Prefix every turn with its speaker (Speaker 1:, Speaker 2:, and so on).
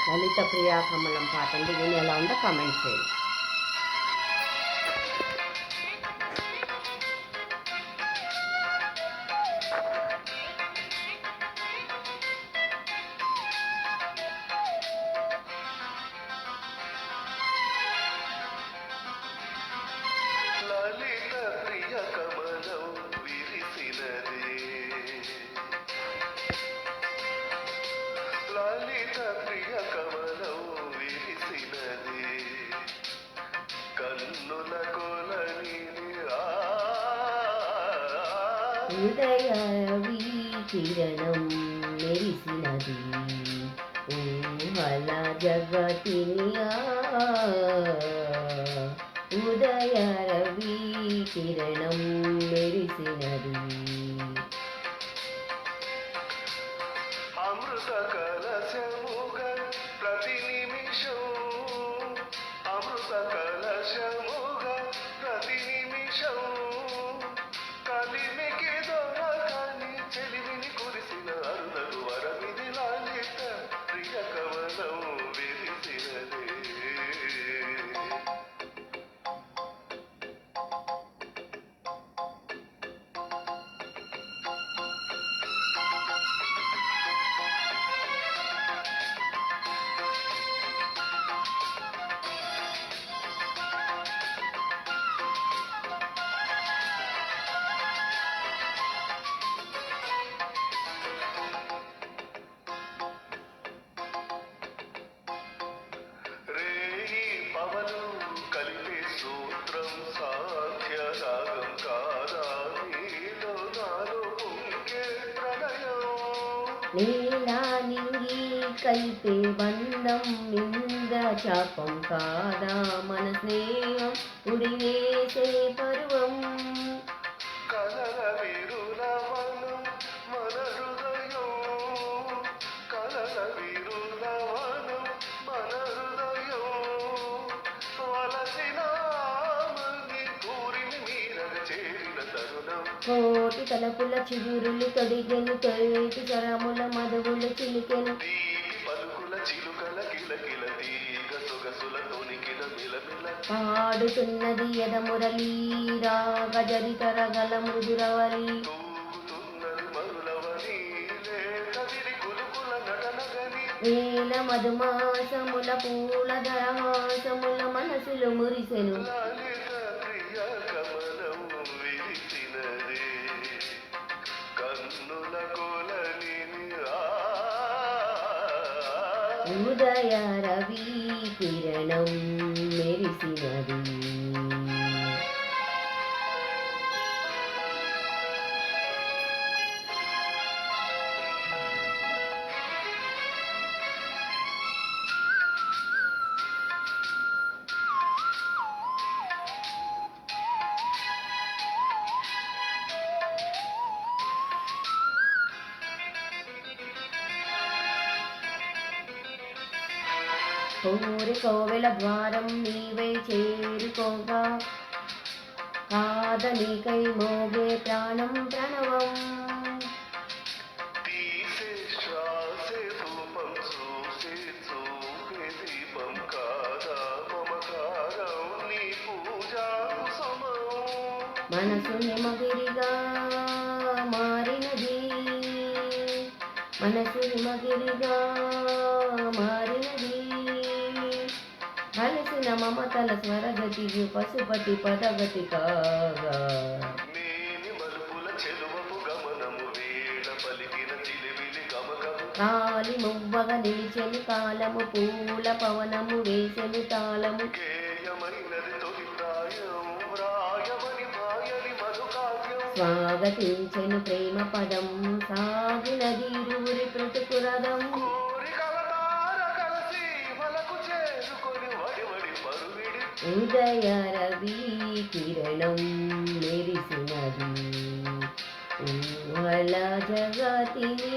Speaker 1: లలిత ప్రియా కమలం పాట అండి. నేను ఎలా ఉందో కామెంట్ చేయండి.
Speaker 2: లలిత ప్రియ కమలం విరిసినదే, లలిత ప్రియ కమలం విరిసినదే, కన్నుల కొలని
Speaker 1: ఉదయ కిరణం మెరిసినది, ఊహల జగతిని ఉదయ రవి కిరణం మెరిసినది.
Speaker 2: అమృత కలశముగా ప్రతి నిమిషం, అమృత కలశముగా ప్రతి నిమిషం, కలిమికి దొరకని చెలిమిని కురిసిన అరుణకు వరమిది లలిత ప్రియ కమలం విరిసినదే. పవను కలిపే సూత్రం సాధ్య రాగం కాదా, నీలో నాలో పొంగే ప్రణయం,
Speaker 1: నీలా నింగి కలిపే బంధం ఇంద్ర చాపం కాదా, మన స్నేహం ఉడివేసే పర్వం,
Speaker 2: కలల విరులవనం మన హృదయం, కలల విరులవనం మన హృదయం, వలసిన కూరిని మీరగ చేరిన తరుణం,
Speaker 1: కోటి తలపుల చిగురులు తొడిగెను, తొలిటి స్వరముల మధువులు చిలికెను,
Speaker 2: దీపి పలుకుల చిలుకల కిలకిల తీగ సొగసుల తొణికిన మిలమిల,
Speaker 1: పాడుతున్నది ఎదమురళీ రాగ జరితరగల మృదురవలి,
Speaker 2: తూగుతున్నది మరులవని లేత విరి కులుకుల నటనగని,
Speaker 1: వేల మధుమాసముల పూల ధరహాసముల మనసులు మురిసెను,
Speaker 2: లలిత ప్రియ కమలం విరిసినదే, కన్నుల కొలని
Speaker 1: ఉదయ రవి కిరణం మెరిసినది. కోరి కోవెల ద్వారం నీవై చేరుకోగా, కాదనికై మోగే ప్రాణం ప్రణవం,
Speaker 2: తీసే శ్వాసే ధూపం చూసే చూపే దీపం కాదా, మమకారం నీ పూజాకు సమం,
Speaker 1: మనసు నిమగిరిగా మారినది, మనసు నిమగిరిగా మారినది, కలిసిన మమతల స్వరగతియు పశుపతి పదగతి కాగా,
Speaker 2: మేని మలుపుల చెలువపు గమనము వేళ పలికిన చిలివిలి గమగము,
Speaker 1: కాలి మువ్వగా నిలిచెను కాలము, పూల పవనము వేసెను తాళము,
Speaker 2: గేయమైనది తొలి ప్రాయం, రాయమని మాయని మధుకావ్యం,
Speaker 1: స్వాగతించెను ప్రేమ పదం, సాగినది ఇరువురి ప్రతికురదం,
Speaker 2: కోరికల తార కలిసి వలకు చేరుకొని వడివడి పరువిడి,
Speaker 1: ఉదయ రవి కిరణం మెరిసినది, ఊహల జగతిని